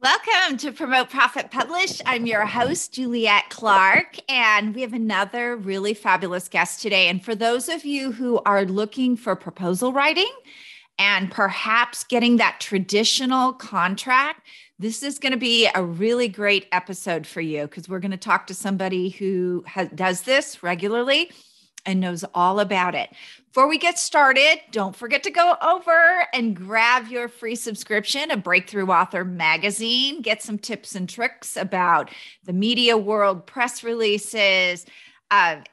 Welcome to Promote, Profit, Publish. I'm your host, Juliette Clark, and we have another really fabulous guest today. And for those of you who are looking for proposal writing and perhaps getting that traditional contract, this is going to be a really great episode for you because we're going to talk to somebody who does this regularly and knows all about it. Before we get started, don't forget to go over and grab your free subscription of Breakthrough Author Magazine. Get some tips and tricks about the media world, press releases,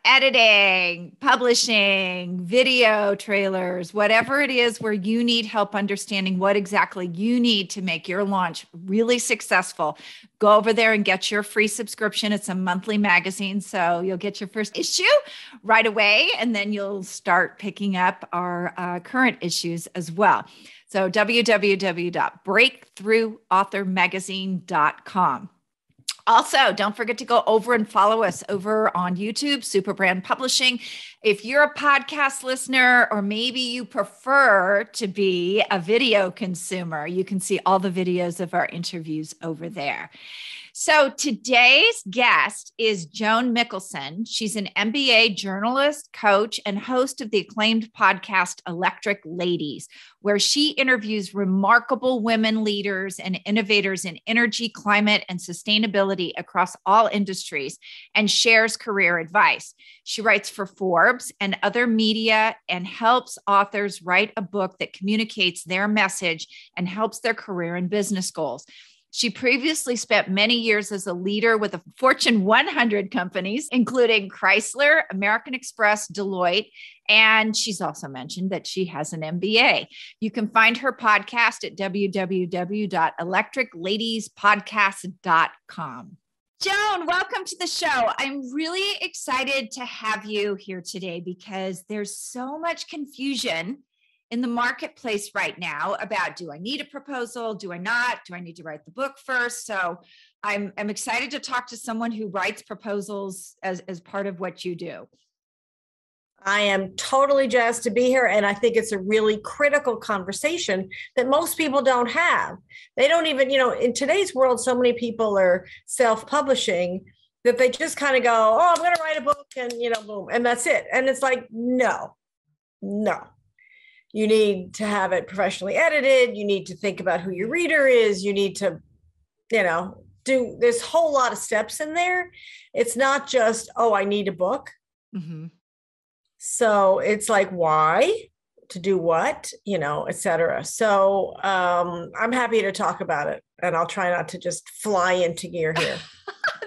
editing, publishing, video trailers, whatever it is where you need help understanding what exactly you need to make your launch really successful. Go over there and get your free subscription. It's a monthly magazine, so you'll get your first issue right away, and then you'll start picking up our current issues as well. So www.breakthroughauthormagazine.com. Also, don't forget to go over and follow us over on YouTube, Superbrand Publishing. If you're a podcast listener, or maybe you prefer to be a video consumer, you can see all the videos of our interviews over there. So today's guest is Joan Michelson. She's an MBA journalist, coach, and host of the acclaimed podcast, Electric Ladies, where she interviews remarkable women leaders and innovators in energy, climate, and sustainability across all industries and shares career advice. She writes for Forbes and other media and helps authors write a book that communicates their message and helps their career and business goals. She previously spent many years as a leader with the Fortune 100 companies, including Chrysler, American Express, Deloitte, and she's also mentioned that she has an MBA. You can find her podcast at www.electricladiespodcast.com. Joan, welcome to the show. I'm really excited to have you here today because there's so much confusion in the marketplace right now about, do I need a proposal? Do I not? Do I need to write the book first? So I'm excited to talk to someone who writes proposals as part of what you do. I am totally jazzed to be here. And I think it's a really critical conversation that most people don't have. They don't even, in today's world, so many people are self-publishing that they just kind of go, oh, I'm going to write a book and, boom, and that's it. And it's like, no. You need to have it professionally edited. You need to think about who your reader is. You need to, do this whole lot of steps in there. It's not just, oh, I need a book. Mm-hmm. So it's like, why, to do what, et cetera. So I'm happy to talk about it, and I'll try not to just fly into gear here.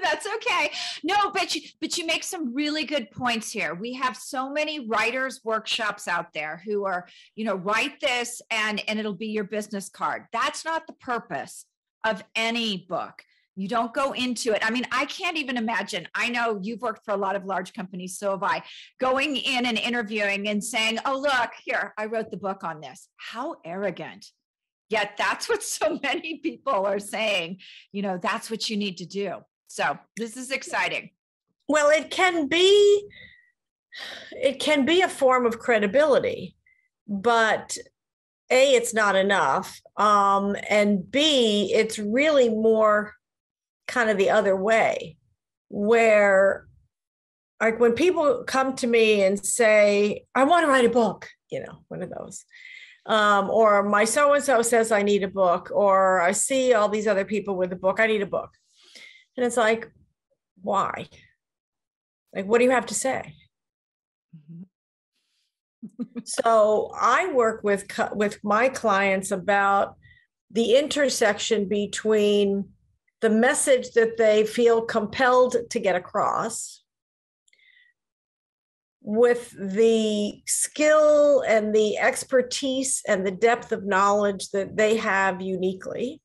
That's okay. No, but you make some really good points here. We have so many writers workshops out there who are, write this and it'll be your business card. That's not the purpose of any book. You don't go into it. I mean, I can't even imagine. I know you've worked for a lot of large companies, so have I. Going in and interviewing and saying, oh, look, here, I wrote the book on this. How arrogant. Yet that's what so many people are saying, that's what you need to do. So this is exciting. Well, it can be a form of credibility, but A, it's not enough. And B, it's really more kind of the other way, where like when people come to me and say, I want to write a book, one of those, or my so-and-so says I need a book, or I see all these other people with a book, I need a book. And it's like, why? Like, what do you have to say? Mm-hmm. So I work with my clients about the intersection between the message that they feel compelled to get across with the skill and the expertise and the depth of knowledge that they have uniquely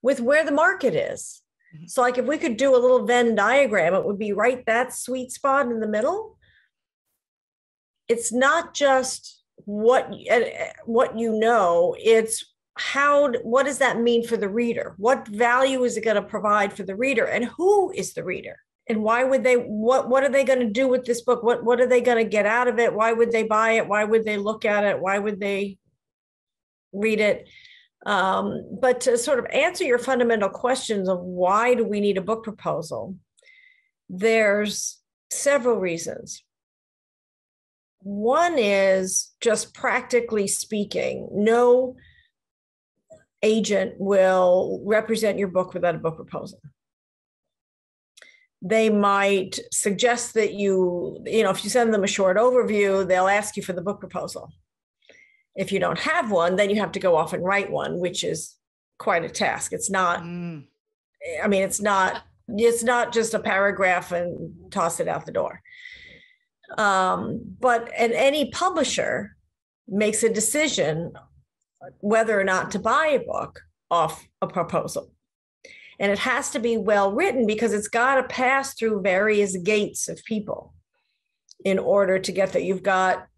with where the market is. So like if we could do a little Venn diagram, it would be right that sweet spot in the middle. It's not just what it's what does that mean for the reader? What value is it going to provide for the reader? And who is the reader? And why would they, what are they going to do with this book? What are they going to get out of it? Why would they buy it? Why would they look at it? Why would they read it? But to sort of answer your fundamental questions of why do we need a book proposal, there's several reasons. One is just practically speaking, no agent will represent your book without a book proposal. They might suggest that if you send them a short overview, they'll ask you for the book proposal. If you don't have one, then you have to go off and write one, which is quite a task. It's not, it's not just a paragraph and toss it out the door. But any publisher makes a decision whether or not to buy a book off a proposal. And it has to be well written because it's got to pass through various gates of people in order to get that. You've got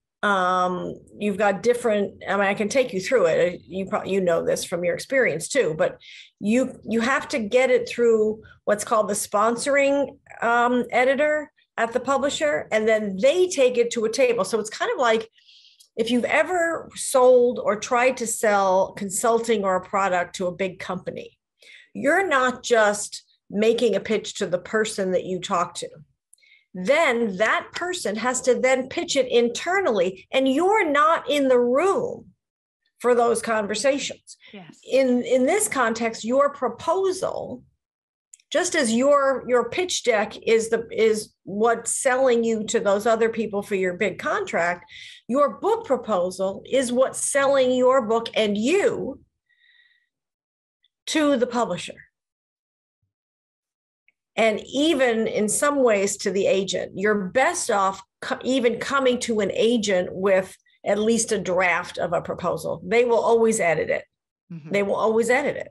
different, I can take you through it. You know this from your experience too, but you have to get it through what's called the sponsoring editor at the publisher, and then they take it to a table. So it's kind of like if you've ever sold or tried to sell consulting or a product to a big company, you're not just making a pitch to the person that you talk to. Then that person has to then pitch it internally, and you're not in the room for those conversations. Yes. In this context, your proposal, just as your pitch deck is what's selling you to those other people for your big contract, your book proposal is what's selling your book and you to the publisher. And even in some ways to the agent. You're best off even coming to an agent with at least a draft of a proposal. They will always edit it. Mm-hmm. They will always edit it.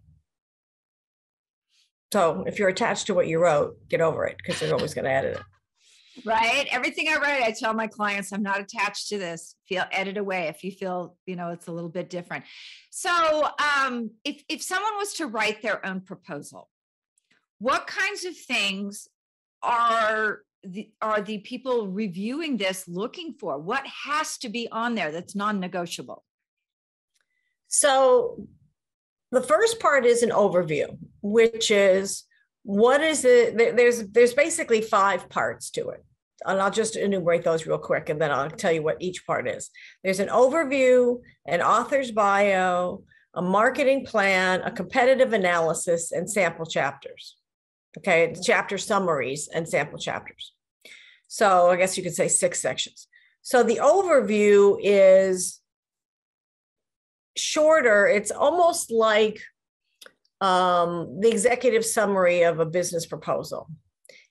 So if you're attached to what you wrote, get over it because they're always going to edit it. Right. Everything I write, I tell my clients, I'm not attached to this. Edit away if you feel, it's a little bit different. So if someone was to write their own proposal, what kinds of things are the people reviewing this looking for? What has to be on there that's non-negotiable? So the first part is an overview, which is what is it? There's basically 5 parts to it. And I'll just enumerate those real quick, and then I'll tell you what each part is. There's an overview, an author's bio, a marketing plan, a competitive analysis, and sample chapters. Okay, chapter summaries and sample chapters. So I guess you could say 6 sections. So the overview is shorter. It's almost like the executive summary of a business proposal.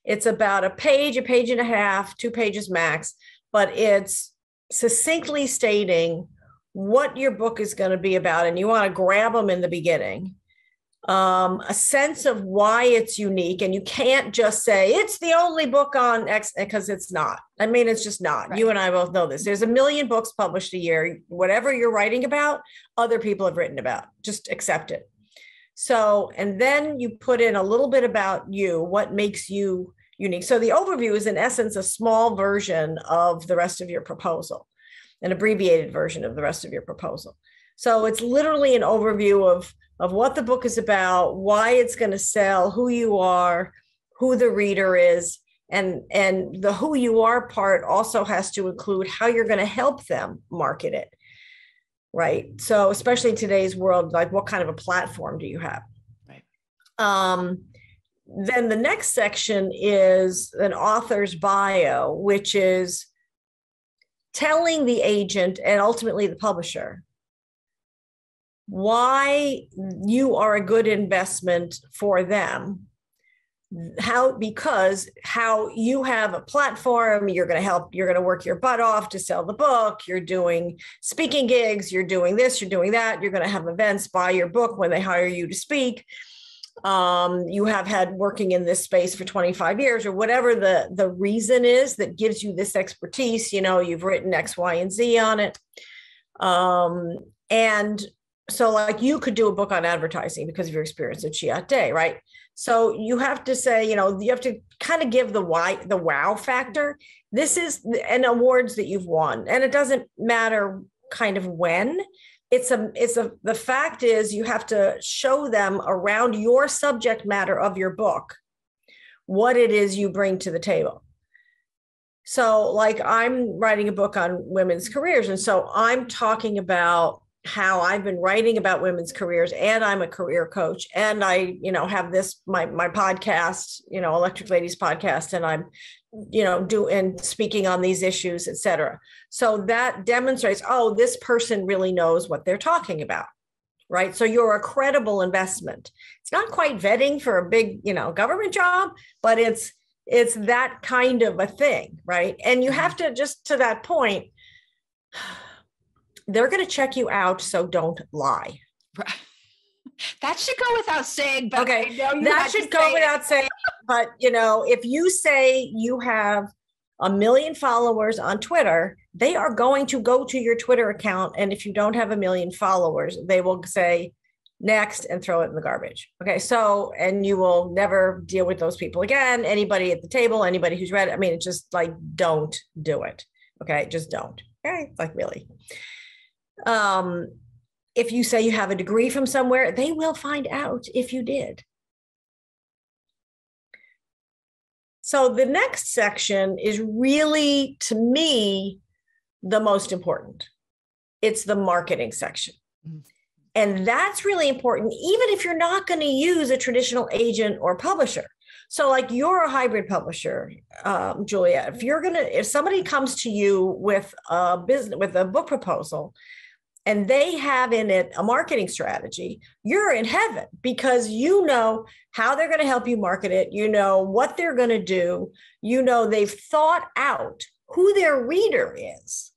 It's about a page and a half, 2 pages max, but it's succinctly stating what your book is going to be about. And you want to grab them in the beginning. A sense of why it's unique. And you can't just say it's the only book on X, because it's not. It's just not. Right. You and I both know this. There's 1 million books published a year. Whatever you're writing about, other people have written about. Just accept it. So, and then you put in a little bit about you, what makes you unique. So the overview is in essence a small version of the rest of your proposal, an abbreviated version of the rest of your proposal. So it's literally an overview of what the book is about, why it's going to sell, who you are, who the reader is, and the who you are part also has to include how you're going to help them market it. Right. So especially in today's world, like what kind of a platform do you have? Right. Then the next section is an author's bio, which is telling the agent and ultimately the publisher why you are a good investment for them. Because you have a platform, you're going to work your butt off to sell the book, you're doing speaking gigs, you're doing this, you're doing that, you're going to have events, buy your book when they hire you to speak. You have had working in this space for 25 years or whatever the reason is that gives you this expertise, you've written X, Y, and Z on it. And so like you could do a book on advertising because of your experience at Chiat Day, right? So you have to say, you have to kind of give the wow factor. This is an awards that you've won. And it doesn't matter kind of when. the fact is you have to show them around your subject matter of your book what it is you bring to the table. So like I'm writing a book on women's careers. And so I'm talking about how I've been writing about women's careers, and I'm a career coach, and I, have this, my podcast, Electric Ladies podcast, and I'm, doing speaking on these issues, et cetera. So that demonstrates, oh, this person really knows what they're talking about, right? So you're a credible investment. It's not quite vetting for a big, government job, but it's that kind of a thing, right? And you have to, just to that point, they're going to check you out, so don't lie. That should go without saying, but okay, that should go without saying. But, if you say you have 1 million followers on Twitter, they are going to go to your Twitter account. And if you don't have 1 million followers, they will say next and throw it in the garbage. Okay. So, and you will never deal with those people again. Anybody at the table, anybody who's read it. I mean, it's just like, don't do it. Okay. Just don't. Okay. Like really. If you say you have a degree from somewhere, they will find out if you did. So the next section is really, to me, the most important. It's the marketing section. Mm-hmm. And that's really important, even if you're not going to use a traditional agent or publisher. So like you're a hybrid publisher, Julia, if somebody comes to you with a book proposal, and they have in it a marketing strategy, you're in heaven, because you know how they're going to help you market it. You know what they're going to do. You know they've thought out who their reader is,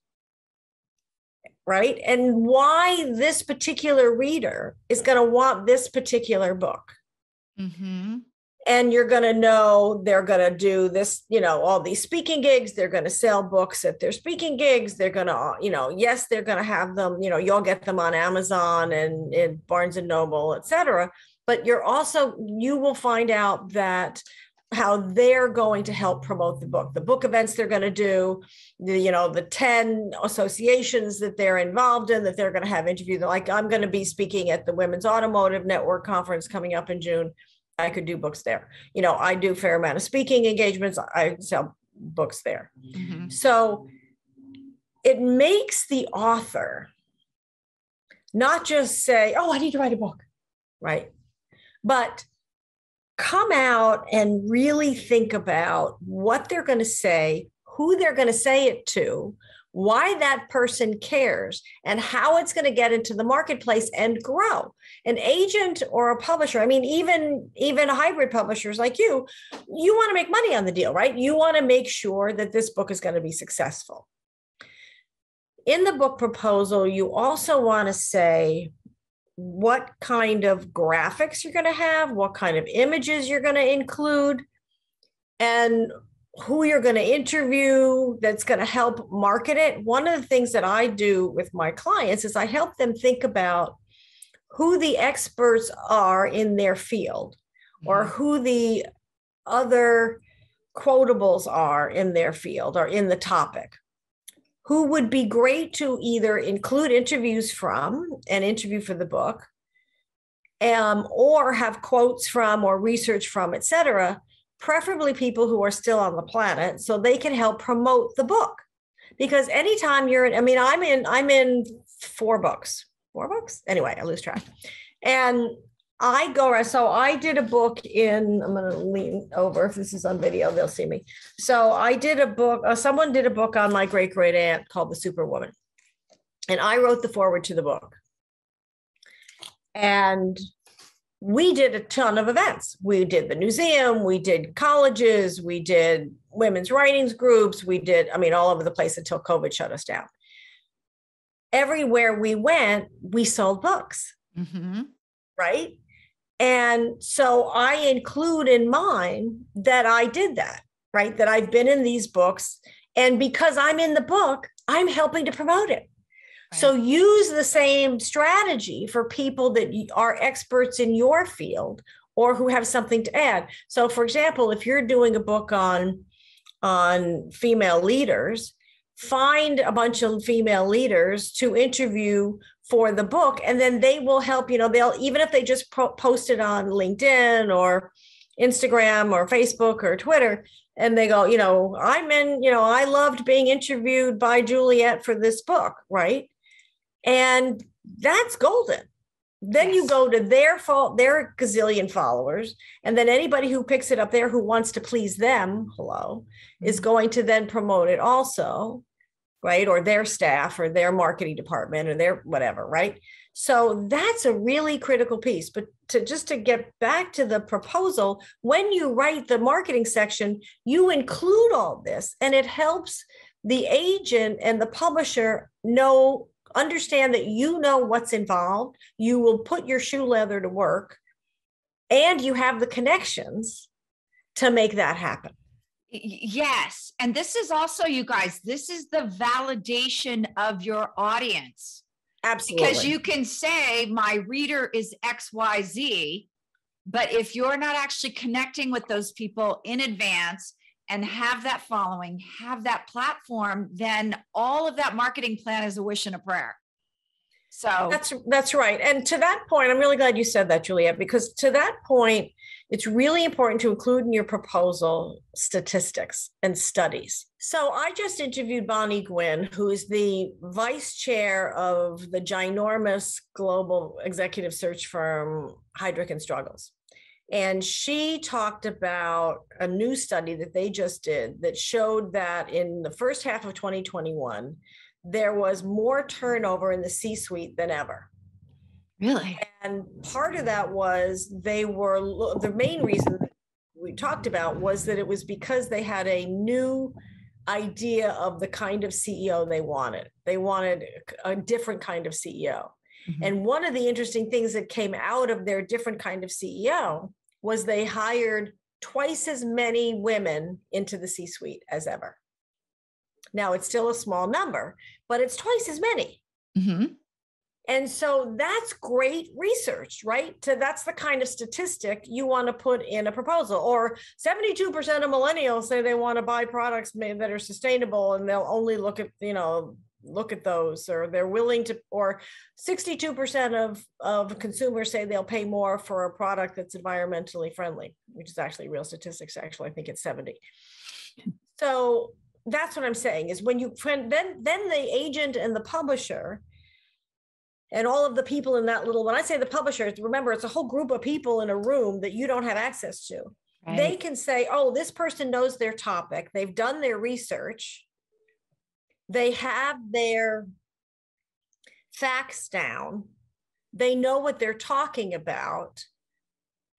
right? And why this particular reader is going to want this particular book. Mm-hmm. And you're going to know they're going to do this, all these speaking gigs. They're going to sell books at their speaking gigs. They're going to, yes, they're going to have them, you'll get them on Amazon and Barnes and Noble, et cetera. But you will find out that how they're going to help promote the book events they're going to do, the 10 associations that they're involved in, that they're going to have interviews. Like I'm going to be speaking at the Women's Automotive Network conference coming up in June. I could do books there. I do a fair amount of speaking engagements. I sell books there. Mm-hmm. So it makes the author not just say, oh, I need to write a book, right? But come out and really think about what they're going to say, who they're going to say it to, why that person cares, and how it's going to get into the marketplace and grow. An agent or a publisher, I mean, even hybrid publishers like you want to make money on the deal, right? You want to make sure that this book is going to be successful. In the book proposal, you also want to say what kind of graphics you're going to have, what kind of images you're going to include, and who you're going to interview that's going to help market it. One of the things that I do with my clients is I help them think about who the experts are in their field, or who the other quotables are in their field or in the topic, who would be great to either include interviews from, an interview for the book, or have quotes from or research from, et cetera, preferably people who are still on the planet, so they can help promote the book. Because anytime I'm in 4 books. Anyway, I lose track. And I did a book I'm going to lean over. If this is on video, they'll see me. So I did a book, someone did a book on my great aunt called The Superwoman. And I wrote the foreword to the book. And we did a ton of events. We did the museum, we did colleges, we did women's writings groups, we did, all over the place until COVID shut us down. Everywhere we went, we sold books, right? And so I include in mine that I did that, right? That I've been in these books. And because I'm in the book, I'm helping to promote it. Right. So use the same strategy for people that are experts in your field or who have something to add. So for example, if you're doing a book on female leaders, find a bunch of female leaders to interview for the book, and then they will help, they'll, even if they just post it on LinkedIn or Instagram or Facebook or Twitter, and they go, I loved being interviewed by Juliet for this book, right? And that's golden. Then you go to their gazillion followers, and then anybody who picks it up there who wants to please them, is going to then promote it also, right? Or their staff or their marketing department or their whatever, right? So that's a really critical piece. But to get back to the proposal, when you write the marketing section, you include all this, and it helps the agent and the publisher understand that you know what's involved. You will put your shoe leather to work, and you have the connections to make that happen. Yes. And this is also, you guys, this is the validation of your audience. Absolutely. Because you can say my reader is XYZ, but if you're not actually connecting with those people in advance and have that following, have that platform, then all of that marketing plan is a wish and a prayer. So that's right. And to that point, I'm really glad you said that, Juliet, because to that point, it's really important to include in your proposal statistics and studies. So I just interviewed Bonnie Gwynn, who is the vice chair of the ginormous global executive search firm, Heidrick & Struggles. And she talked about a new study that they just did that showed that in the first half of 2021, there was more turnover in the C-suite than ever. Really? And part of that was the main reason that we talked about was that it was because they had a new idea of the kind of CEO they wanted. They wanted a different kind of CEO. Mm-hmm. And one of the interesting things that came out of their different kind of CEO was they hired twice as many women into the C-suite as ever. Now, it's still a small number, but it's twice as many. Mm-hmm. And so that's great research, right? So that's the kind of statistic you want to put in a proposal. Or 72% of millennials say they want to buy products that are sustainable, and they'll only look at those, or they're willing to, or 62% of consumers say they'll pay more for a product that's environmentally friendly, which is actually real statistics. Actually, I think it's 70. So that's what I'm saying is when then the agent and the publisher and all of the people in that when I say the publisher, remember, it's a whole group of people in a room that you don't have access to. Right. They can say, oh, this person knows their topic. They've done their research. They have their facts down. They know what they're talking about.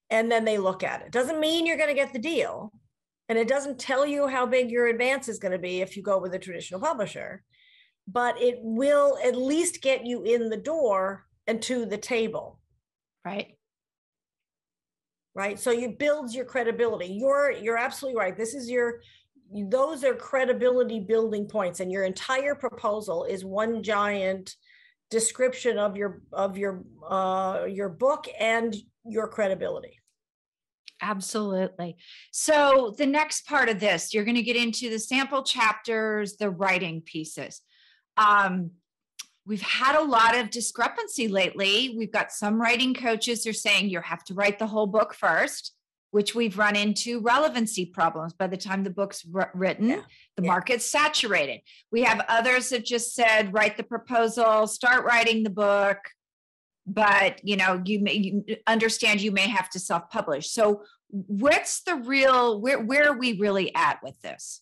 And then they look at it. Doesn't mean you're going to get the deal. And it doesn't tell you how big your advance is going to be if you go with a traditional publisher. But it will at least get you in the door and to the table. Right. Right. So it builds your credibility. You're absolutely right. Those are credibility building points, and your entire proposal is one giant description of your book and your credibility. Absolutely. So the next part of this, you're going to get into the sample chapters, the writing pieces. We've had a lot of discrepancy lately. We've got some writing coaches who are saying you have to write the whole book first, which we've run into relevancy problems. By the time the book's written, the market's saturated. We have others that just said, write the proposal, start writing the book, but you understand you may have to self-publish. So what's the real, where are we really at with this?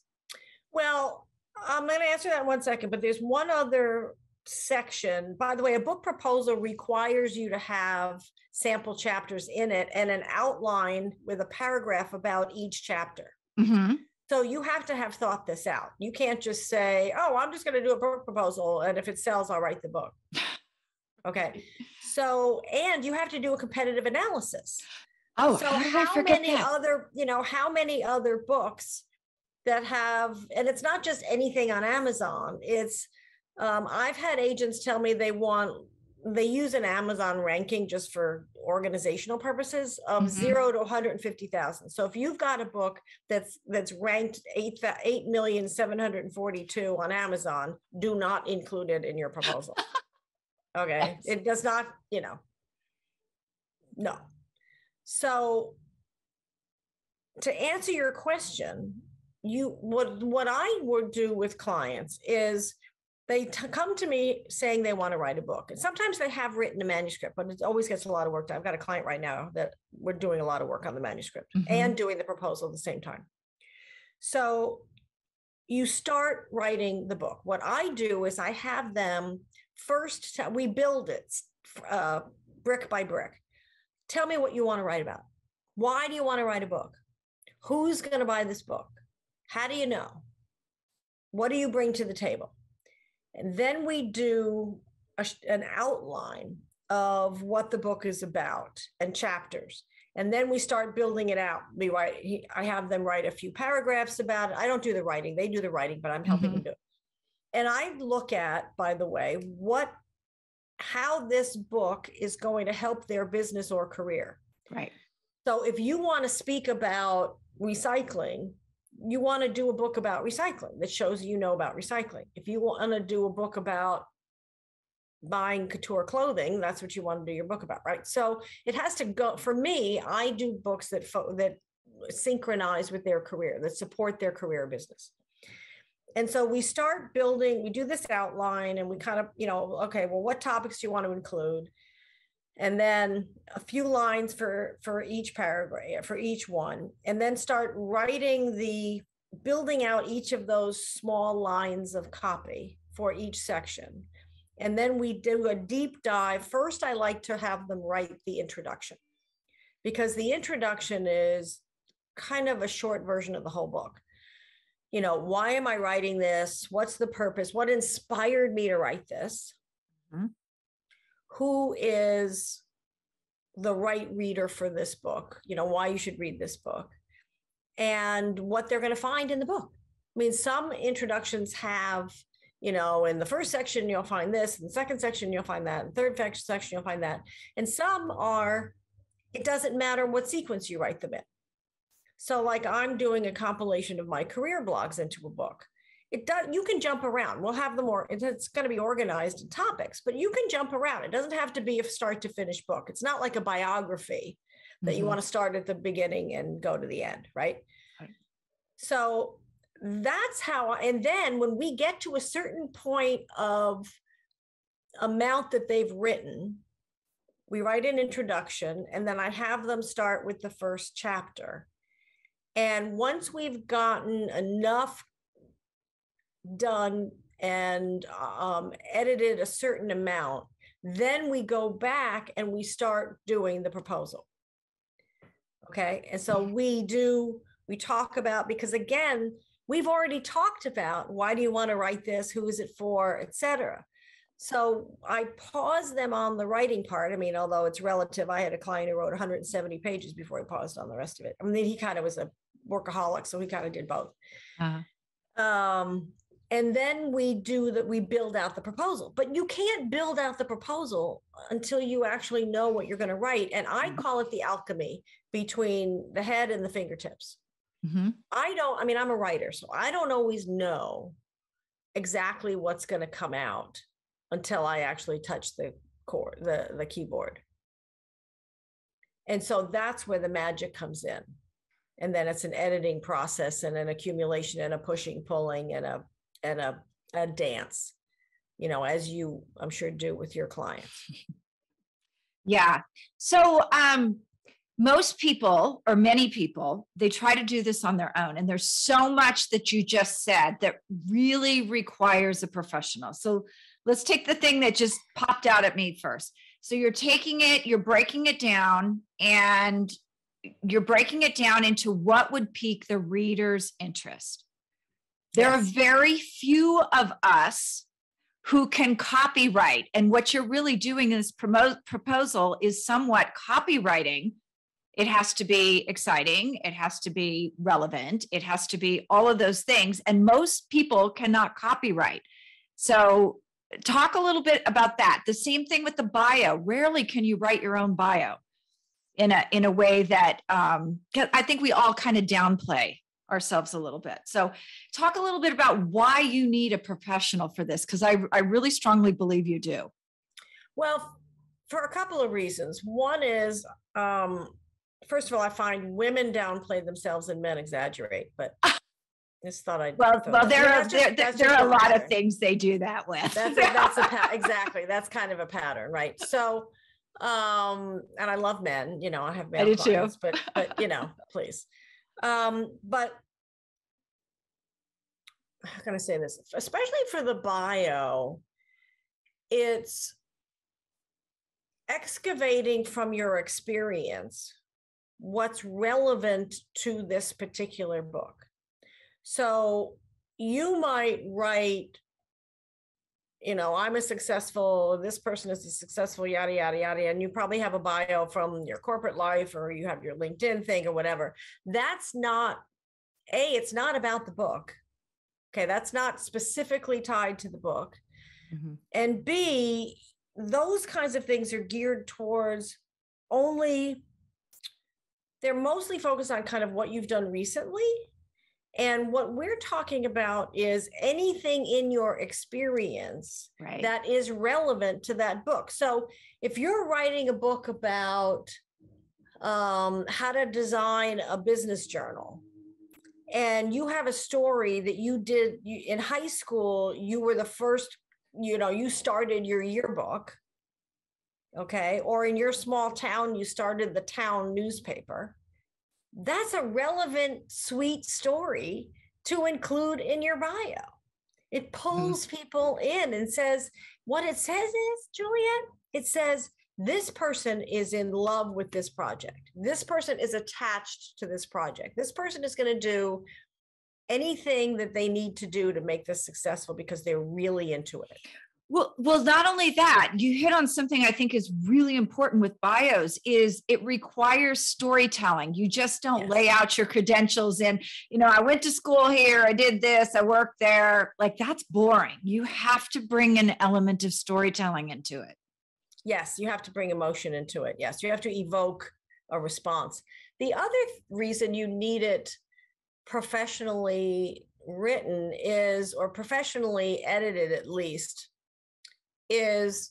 Well, I'm going to answer that in 1 second, but there's one other section. By the way, a book proposal requires you to have sample chapters in it and an outline with a paragraph about each chapter. Mm-hmm. So you have to have thought this out. You can't just say, oh, I'm just going to do a book proposal, and if it sells, I'll write the book. Okay. So, and you have to do a competitive analysis. Oh, so how many other books that have, and it's not just anything on Amazon. It's, I've had agents tell me they want they use an Amazon ranking just for organizational purposes of 0 to 150,000. So if you've got a book that's ranked 8,742,000 on Amazon, do not include it in your proposal. Okay. It does not, no. So to answer your question, what I would do with clients is they come to me saying they want to write a book. And sometimes they have written a manuscript, but it always gets a lot of work done. I've got a client right now that we're doing a lot of work on the manuscript and doing the proposal at the same time. So you start writing the book. What I do is I have them first, we build it brick by brick. Tell me what you want to write about. Why do you want to write a book? Who's going to buy this book? How do you know? What do you bring to the table? And then we do an outline of what the book is about and chapters. And then we start building it out. I have them write a few paragraphs about it. I don't do the writing. They do the writing, but I'm helping them do it. And I look at, by the way, how this book is going to help their business or career. Right. So if you want to speak about recycling, you want to do a book about recycling that shows about recycling. If you want to do a book about buying couture clothing, that's what you want to do your book about, right? So it has to go. For me, I do books that synchronize with their career, that support their career business. And so we start building, we do this outline and we kind of, okay, well, what topics do you want to include? And then a few lines for each paragraph, for each one, and then start building out each of those small lines of copy for each section. And then we do a deep dive. First, I like to have them write the introduction, because the introduction is kind of a short version of the whole book. Why am I writing this? What's the purpose? What inspired me to write this? Who is the right reader for this book? Why you should read this book and what they're going to find in the book. I mean, some introductions have, in the first section, you'll find this, in the second section, you'll find that, in the third section, you'll find that. And some it doesn't matter what sequence you write them in. So like I'm doing a compilation of my career blogs into a book. You can jump around. We'll have it's going to be organized in topics, but you can jump around. It doesn't have to be a start to finish book. It's not like a biography that you want to start at the beginning and go to the end, right? So that's how, and then when we get to a certain point of amount that they've written, we write an introduction, and then I have them start with the first chapter. And once we've gotten enough done and edited a certain amount, then we go back and we start doing the proposal. Okay. And so we talk about, because again, we've already talked about why do you want to write this? Who is it for, etc. So I pause them on the writing part. I mean, although it's relative, I had a client who wrote 170 pages before he paused on the rest of it. I mean, he kind of was a workaholic, so he kind of did both. And then we build out the proposal, but you can't build out the proposal until you actually know what you're going to write. And I call it the alchemy between the head and the fingertips. I'm a writer, so I don't always know exactly what's going to come out until I actually touch the keyboard. And so that's where the magic comes in. And then it's an editing process and an accumulation and a pushing, pulling, and a dance, as you, I'm sure, do with your clients. Yeah. So most people, or many people, they try to do this on their own. And there's so much that you just said that really requires a professional. So let's take the thing that just popped out at me first. So you're taking it, you're breaking it down, and you're breaking it down into what would pique the reader's interest. There are very few of us who can copyright. And what you're really doing in this proposal is somewhat copywriting. It has to be exciting. It has to be relevant. It has to be all of those things. And most people cannot copyright. So Talk a little bit about that. The same thing with the bio. Rarely can you write your own bio in a way that I think we all kind of downplay ourselves a little bit. So talk a little bit about why you need a professional for this, because I really strongly believe you do. Well, for a couple of reasons. One is, first of all, I find women downplay themselves and men exaggerate, but just thought I'd. Well, there are a lot of things they do that with. Exactly. That's kind of a pattern, right? So, and I love men, I have male clients, but please. But how can I say this? Especially for the bio, it's excavating from your experience what's relevant to this particular book. So you might write, I'm a successful, this person is a successful, yada, yada, yada. And you probably have a bio from your corporate life, or you have your LinkedIn thing or whatever. That's not, it's not about the book. Okay. That's not specifically tied to the book. Mm-hmm. And B, those kinds of things are geared towards they're mostly focused on kind of what you've done recently. And what we're talking about is anything in your experience that is relevant to that book. So if you're writing a book about how to design a business journal, and you have a story that you did in high school, you were the first, you started your yearbook, okay? Or in your small town, you started the town newspaper. That's a relevant, sweet story to include in your bio. It pulls people in and says, what it says is, Juliet, it says, this person is in love with this project. This person is attached to this project. This person is going to do anything that they need to do to make this successful because they're really into it. Well, not only that, you hit on something I think is really important with bios is it requires storytelling. You just don't lay out your credentials and, I went to school here, I did this, I worked there. Like that's boring. You have to bring an element of storytelling into it. Yes, you have to bring emotion into it. Yes, you have to evoke a response. The other reason you need it professionally written or professionally edited at least, is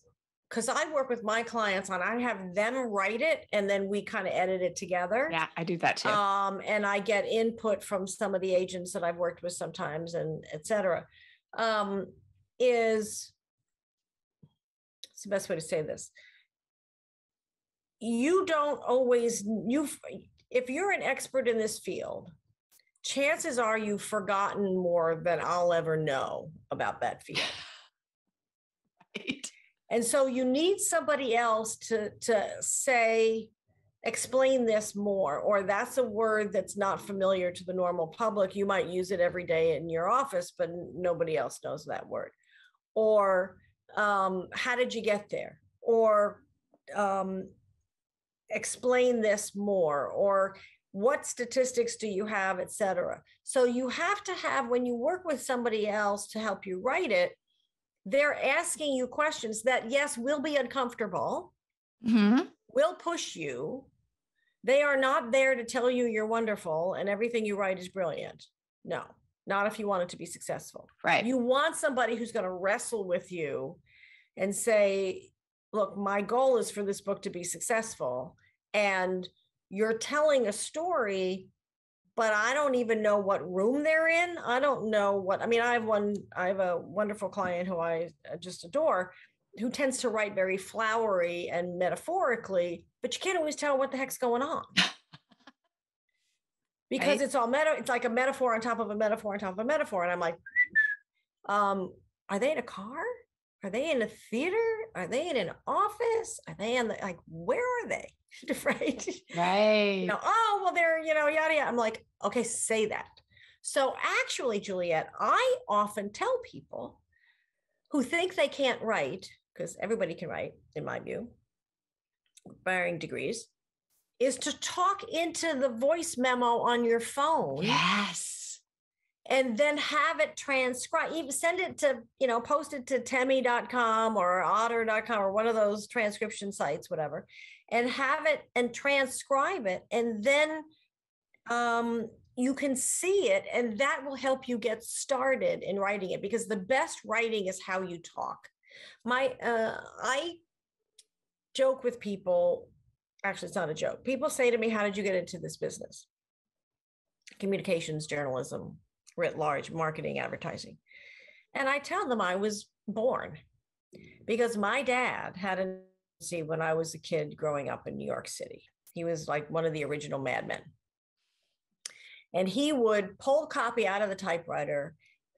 because I work with my clients on, I have them write it and then we kind of edit it together. Yeah, I do that too. And I get input from some of the agents that I've worked with sometimes and et cetera. It's the best way to say this. You don't always, if you're an expert in this field, chances are you've forgotten more than I'll ever know about that field. Right. And so you need somebody else to say, explain this more, or that's a word that's not familiar to the normal public. You might use it every day in your office, but nobody else knows that word. Or how did you get there? Or explain this more, or what statistics do you have, et cetera. So you have to have, when you work with somebody else to help you write it, they're asking you questions that, yes, will be uncomfortable, will push you. They are not there to tell you you're wonderful and everything you write is brilliant. No, not if you want it to be successful. Right. You want somebody who's going to wrestle with you and say, look, my goal is for this book to be successful. And you're telling a story, but I don't even know what room they're in. I don't know what, I have a wonderful client who I just adore, who tends to write very flowery and metaphorically, but you can't always tell what the heck's going on. Because it's all it's like a metaphor on top of a metaphor on top of a metaphor. And I'm like, are they in a car? Are they in a theater? Are they in an office? Are they in where are they? Right. Right. Oh, well, they're, yada, yada. I'm like, okay, say that. So actually, Juliet, I often tell people who think they can't write, because everybody can write, in my view, varying degrees, is to talk into the voice memo on your phone. Yes. and then have it transcribed. Even send it to, post it to Temi.com or Otter.com or one of those transcription sites, whatever, and have it and transcribe it. And then you can see it, and that will help you get started in writing it, because the best writing is how you talk. I joke with people. Actually, it's not a joke. People say to me, how did you get into this business? Communications, journalism, writ large, marketing, advertising. And I tell them I was born because my dad had an agency when I was a kid growing up in New York City. He was like one of the original madmen. And he would pull copy out of the typewriter,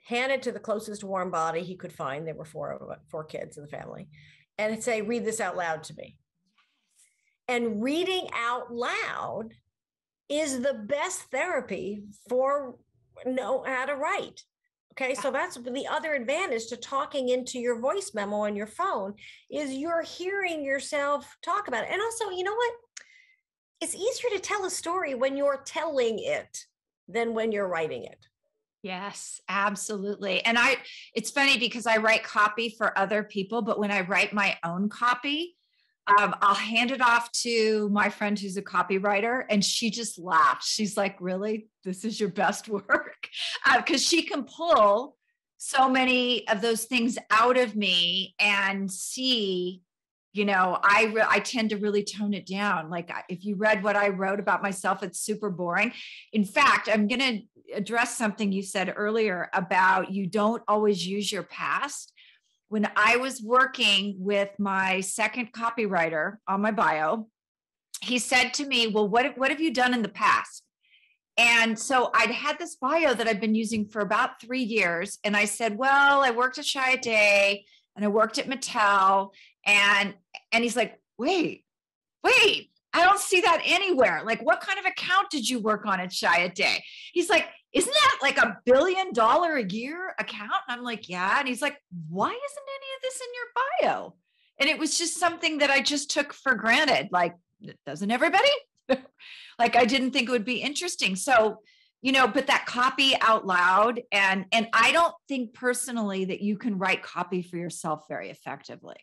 hand it to the closest warm body he could find. There were four kids in the family, and say, read this out loud to me. And reading out loud is the best therapy for know how to write. Okay, so that's the other advantage to talking into your voice memo on your phone, is you're hearing yourself talk about it. And also, you know what? It's easier to tell a story when you're telling it than when you're writing it. Yes, absolutely. And it's funny because I write copy for other people, but when I write my own copy, I'll hand it off to my friend who's a copywriter, and she just laughs. She's like, really? This is your best work? Because she can pull so many of those things out of me and see, I tend to really tone it down. Like if you read what I wrote about myself, it's super boring. In fact, I'm going to address something you said earlier about you don't always use your past. When I was working with my second copywriter on my bio, he said to me, well, what have you done in the past? And so I'd had this bio that I've been using for about 3 years. And I said, well, I worked at Chiat/Day and I worked at Mattel. And he's like, wait, I don't see that anywhere. Like, what kind of account did you work on at Chiat/Day? He's like, isn't that like $1 billion a year account? And I'm like, yeah. And he's like, why isn't any of this in your bio? And it was just something that I just took for granted. Like, doesn't everybody? Like, I didn't think it would be interesting. So, but that copy out loud, and I don't think personally that you can write copy for yourself very effectively.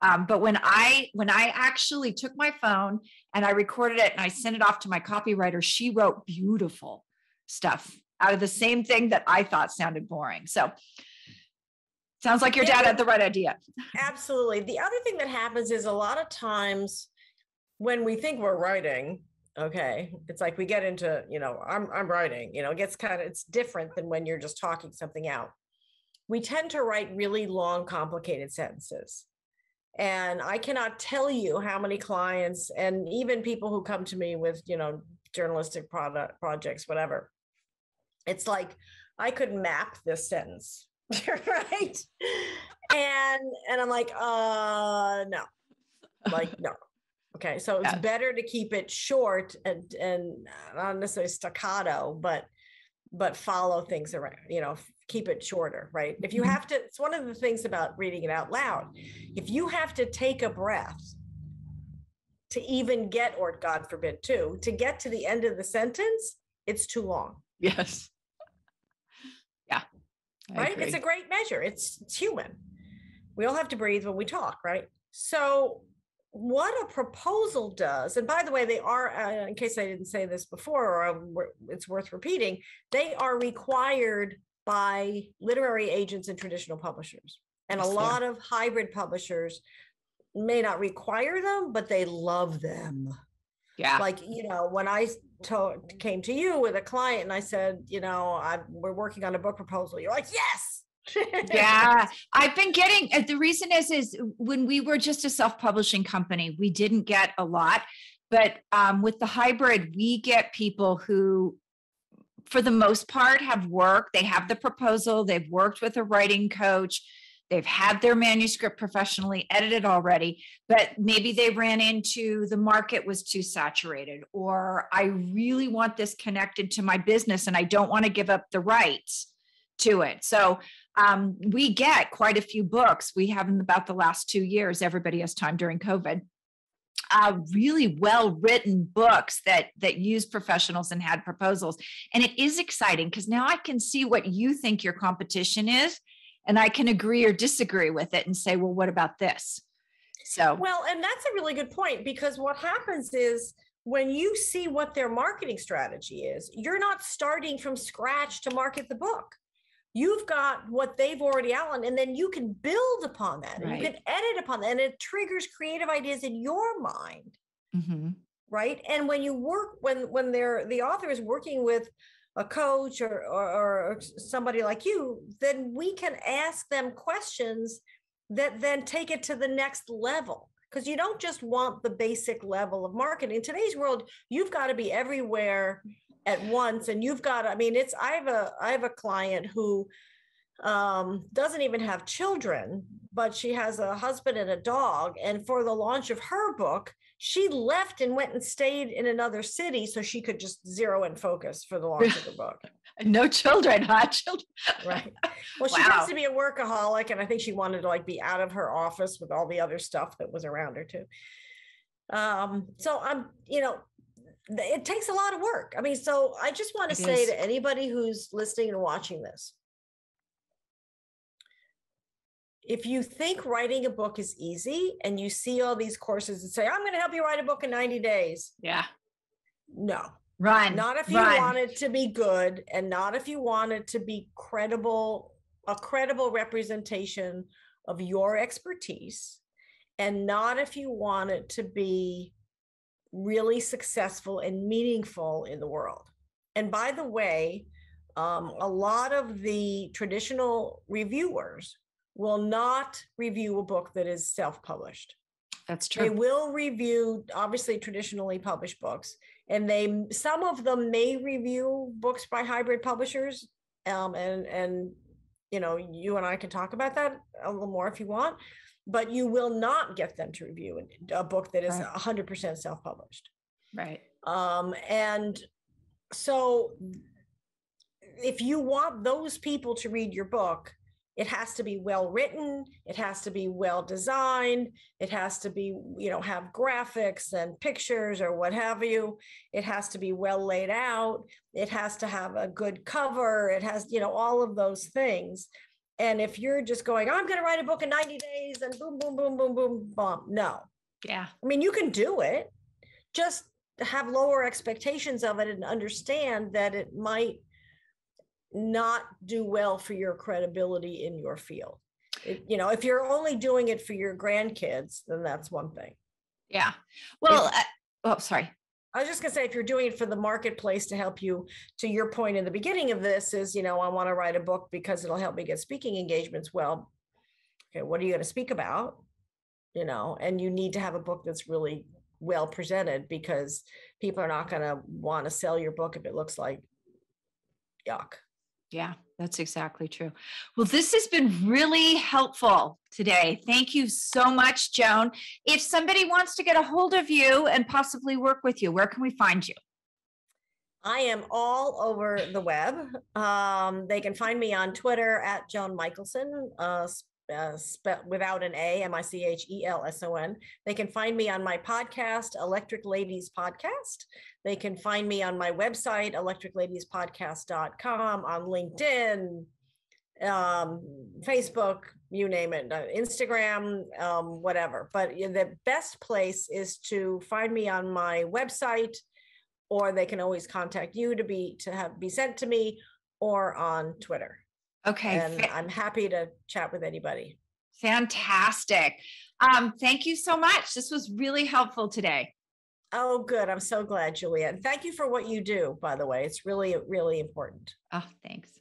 But when I actually took my phone and I recorded it and I sent it off to my copywriter, she wrote beautiful stuff out of the same thing that I thought sounded boring. So sounds like your dad had the right idea. Absolutely. The other thing that happens is a lot of times when we think we're writing, okay, it's like we get into, I'm writing, it gets it's different than when you're just talking something out. We tend to write really long, complicated sentences. And I cannot tell you how many clients and even people who come to me with, journalistic projects, whatever. It's like, I could map this sentence, right? And I'm like, no, no. Okay. So it's better to keep it short and not necessarily staccato, but follow things around, keep it shorter, right? If you have to, it's one of the things about reading it out loud. If you have to take a breath to even get, or God forbid to get to the end of the sentence, it's too long. Yes. Yeah. Right. Agree. It's a great measure. It's human. We all have to breathe when we talk, right? So what a proposal does, and by the way, they are, in case I didn't say this before, or it's worth repeating, they are required by literary agents and traditional publishers. And a lot of hybrid publishers may not require them, but they love them. Yeah. Like, when I came to you with a client and I said, we're working on a book proposal, you're like, yes. Yeah, I've been getting, the reason is when we were just a self-publishing company, we didn't get a lot, but with the hybrid, we get people who, for the most part, have worked, they have the proposal, they've worked with a writing coach, they've had their manuscript professionally edited already, but maybe they ran into the market was too saturated, or I really want this connected to my business and I don't want to give up the rights to it. So we get quite a few books. We have in about the last 2 years, everybody has time during COVID. really well-written books that use professionals and had proposals. And it is exciting because now I can see what you think your competition is, and I can agree or disagree with it and say, well, what about this? So, well, and that's a really good point, because what happens is when you see what their marketing strategy is, you're not starting from scratch to market the book. You've got what they've already outlined, and then you can build upon that, and you can edit upon that, and it triggers creative ideas in your mind. Mm-hmm. Right. And when you work, when the author is working with a coach or somebody like you, then we can ask them questions that then take it to the next level. Because you don't just want the basic level of marketing. In today's world, you've got to be everywhere at once. And you've got, I mean, I have a client who doesn't even have children, but she has a husband and a dog. And for the launch of her book, she left and went and stayed in another city so she could just zero and focus for the launch of the book. No children, huh? Children. Right. Well, she tends to be a workaholic, and I think she wanted to be out of her office with all the other stuff that was around her too. So it takes a lot of work. I mean, so I just want to say to anybody who's listening and watching this, if you think writing a book is easy and you see all these courses and say, I'm going to help you write a book in 90 days. Yeah. No. Run. Not if you want it to be good, and not if you want it to be a credible representation of your expertise, and not if you want it to be really successful and meaningful in the world. And by the way, a lot of the traditional reviewers will not review a book that is self-published. That's true. They will review, obviously, traditionally published books, and some of them may review books by hybrid publishers. And you and I can talk about that a little more if you want, but you will not get them to review a book that is 100% self-published. Right. And so if you want those people to read your book, it has to be well written. It has to be well designed. It has to be, have graphics and pictures or what have you. It has to be well laid out. It has to have a good cover. It has, all of those things. And if you're just going, I'm going to write a book in 90 days and boom, boom, boom, boom, boom, boom. No. Yeah. I mean, you can do it. Just have lower expectations of it and understand that it might not do well for your credibility in your field. If you're only doing it for your grandkids, then that's one thing. Yeah. Well, sorry. I was just going to say, if you're doing it for the marketplace to help you, to your point in the beginning of this is, I want to write a book because it'll help me get speaking engagements. Well, okay, what are you going to speak about? And you need to have a book that's really well presented, because people are not going to want to sell your book if it looks like yuck. Yeah, that's exactly true. Well, this has been really helpful today. Thank you so much, Joan. If somebody wants to get a hold of you and possibly work with you, where can we find you? I am all over the web. They can find me on Twitter at Joan Michelson, without an A, Michelson. They can find me on my podcast, Electric Ladies Podcast. They can find me on my website, electricladiespodcast.com, on LinkedIn, Facebook, you name it, Instagram, whatever. But the best place is to find me on my website, or they can always contact you to be sent to me, or on Twitter. Okay. And I'm happy to chat with anybody. Fantastic. Thank you so much. This was really helpful today. Oh, good. I'm so glad, Juliet. And thank you for what you do, by the way. It's really, really important. Oh, thanks.